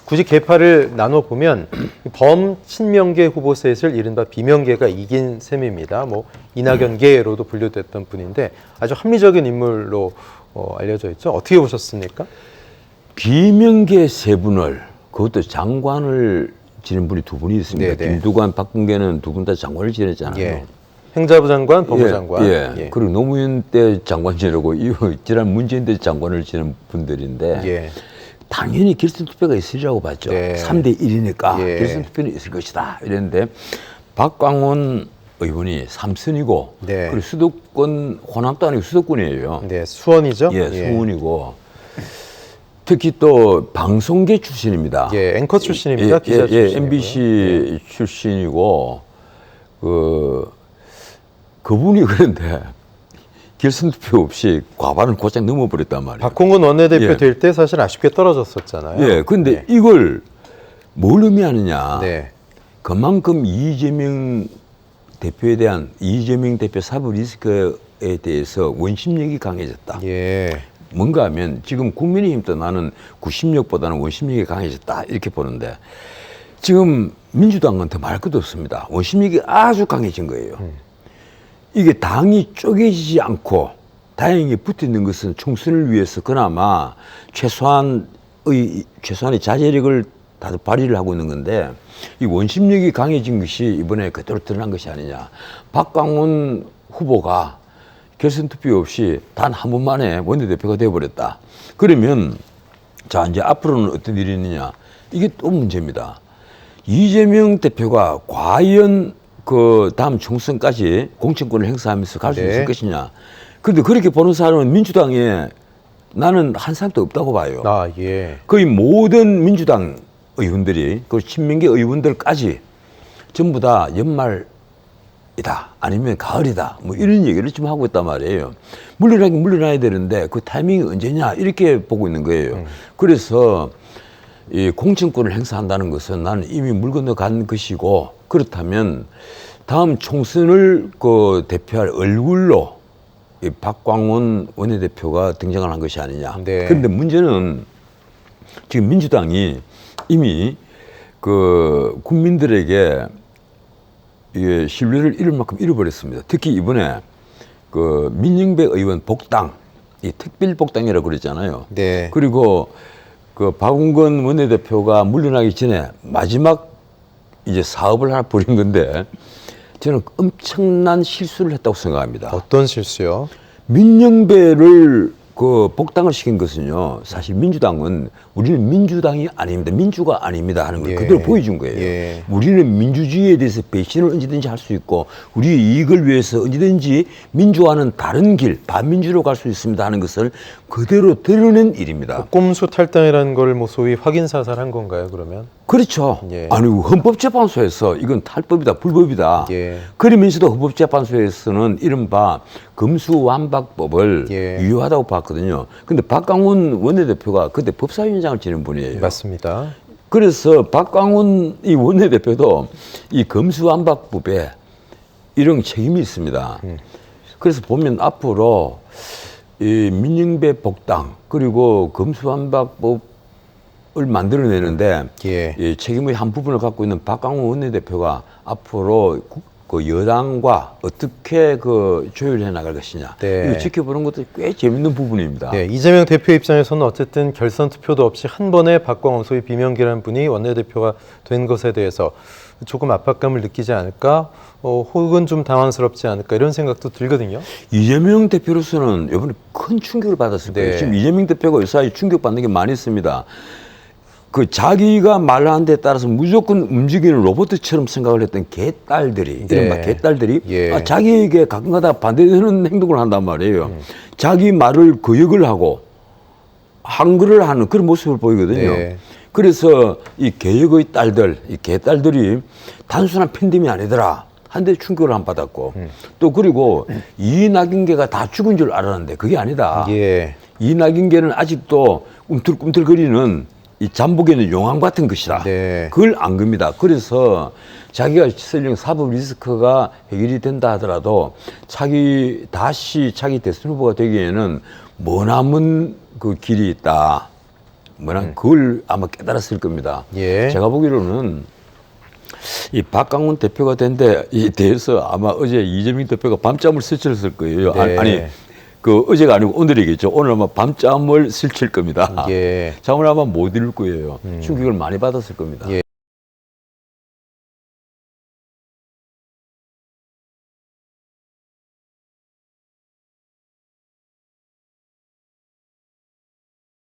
굳이 계파를 나눠보면 범친명계 후보 셋을 이른바 비명계가 이긴 셈입니다. 뭐 이낙연계로도 분류됐던 분인데 아주 합리적인 인물로 알려져 있죠. 어떻게 보셨습니까? 비명계 세 분을, 그것도 장관을 지낸 분이 두 분이 있습니다. 네네. 김두관, 박근계는 두 분 다 장관을 지냈잖아요. 예. 행자부 장관, 법무장관. 예. 그리고 노무현 때 장관 지내고 지난 문재인 때 장관을 지낸 분들인데 예. 당연히 결선 투표가 있으리라고 봤죠. 네. 3대 1이니까 예. 결선 투표는 있을 것이다. 이랬는데 박광원 의원이 3선이고 네. 그리고 수도권 호남도 아니고 수도권이에요. 네, 수원이죠. 예, 수원이고 특히 또 방송계 출신입니다. 예, 앵커 출신입니다. 기자 출신이고요. MBC 출신이고 그분이 그런데 결선 투표 없이 과반을 곧장 넘어버렸단 말이에요. 박홍근 원내대표 예. 될 때 사실 아쉽게 떨어졌었잖아요. 예, 근데 이걸 뭘 의미하느냐? 네. 그만큼 이재명 대표 사법 리스크에 대해서 원심력이 강해졌다. 예. 뭔가 하면 지금 국민의힘도 나는 구심력보다는 원심력이 강해졌다 이렇게 보는데 지금 민주당은 더 말 것도 없습니다. 원심력이 아주 강해진 거예요. 이게 당이 쪼개지지 않고 다행히 붙어 있는 것은 총선을 위해서 그나마 최소한의 자제력을 다들 발휘를 하고 있는 건데 이 원심력이 강해진 것이 이번에 그대로 드러난 것이 아니냐. 박광원 후보가 결선 투표 없이 단 한 번 만에 원내대표가 되어버렸다. 그러면 자 이제 앞으로는 어떤 일이 있느냐. 이게 또 문제입니다. 이재명 대표가 과연 그 다음 총선까지 공천권을 행사하면서 갈 수 네. 있을 것이냐. 그런데 그렇게 보는 사람은 민주당에 나는 한 사람도 없다고 봐요. 아, 예. 거의 모든 민주당 의원들이 그 친명계 의원들까지 전부 다 연말이다 아니면 가을이다 뭐 이런 얘기를 지금 하고 있단 말이에요. 물러나긴 물러나야 되는데 그 타이밍이 언제냐 이렇게 보고 있는 거예요. 그래서 이 공천권을 행사한다는 것은 나는 이미 물 건너간 것이고 그렇다면 다음 총선을 그 대표할 얼굴로 이 박광원 원내대표가 등장을 한 것이 아니냐. 네. 그런데 문제는 지금 민주당이 이미 그 국민들에게 이게 신뢰를 잃을 만큼 잃어버렸습니다. 특히 이번에 그 민영배 의원 복당, 이 특별 복당이라고 그랬잖아요. 네. 그리고 그 박웅건 원내대표가 물러나기 전에 마지막 이제 사업을 하나 벌인 건데 저는 엄청난 실수를 했다고 생각합니다. 어떤 실수요? 민영배를 그 복당을 시킨 것은요, 사실 민주당은 우리는 민주당이 아닙니다. 민주가 아닙니다 하는 걸 예. 그대로 보여준 거예요. 예. 우리는 민주주의에 대해서 배신을 언제든지 할 수 있고 우리의 이익을 위해서 언제든지 민주화는 다른 길, 반민주로 갈 수 있습니다 하는 것을 그대로 드러낸 일입니다. 꼼수 탈당이라는 걸 뭐 소위 확인 사살한 건가요, 그러면? 그렇죠. 예. 아니 헌법재판소에서 이건 탈법이다, 불법이다. 예. 그러면서도 헌법재판소에서는 이른바 검수완박법을 예. 유효하다고 봤거든요. 근데 박광원 원내대표가 그때 법사위원장을 지낸 분이에요. 맞습니다. 그래서 박광원 이 원내대표도 이 검수완박법에 이런 책임이 있습니다. 그래서 보면 앞으로 이 민영배 복당 그리고 검수완박법을 만들어내는데 예. 이 책임의 한 부분을 갖고 있는 박광원 원내대표가 앞으로 그 여당과 어떻게 그 조율해 나갈 것이냐 네. 이거 지켜보는 것도 꽤 재밌는 부분입니다. 네, 이재명 대표 입장에서는 어쨌든 결선 투표도 없이 한 번에 박광원 소위 비명계라는 분이 원내대표가 된 것에 대해서 조금 압박감을 느끼지 않을까, 혹은 좀 당황스럽지 않을까 이런 생각도 들거든요. 이재명 대표로서는 이번에 큰 충격을 받았을 거예요. 네. 지금 이재명 대표가 요사이 충격받는 게 많이 있습니다. 그 자기가 말하는 데 따라서 무조건 움직이는 로봇처럼 생각을 했던 개딸들이, 네. 이른바 개딸들이 예. 자기에게 가끔가다 반대되는 행동을 한단 말이에요. 자기 말을 거역을 하고 항거를 하는 그런 모습을 보이거든요. 네. 그래서 이 개혁의 딸들, 이 개딸들이 단순한 팬덤이 아니더라. 한데 충격을 안 받았고 또 그리고 이낙연계가 다 죽은 줄 알았는데 그게 아니다. 예. 이낙연계는 아직도 꿈틀꿈틀거리는 이 잠복에는 용암 같은 것이다. 네. 그걸 안 겁니다. 그래서 자기가 설령 사법 리스크가 해결이 된다 하더라도 다시 자기 대선 후보가 되기에는 머나먼 그 길이 있다. 뭐냐 그걸 아마 깨달았을 겁니다. 예. 제가 보기로는 이 박강원 대표가 된 데 이 대해서 아마 어제 이재명 대표가 밤잠을 스쳤을 거예요. 네. 아니 그 어제가 아니고 오늘이겠죠. 오늘 아마 밤잠을 스칠 겁니다. 예. 잠을 아마 못 이룰 거예요. 충격을 많이 받았을 겁니다. 예.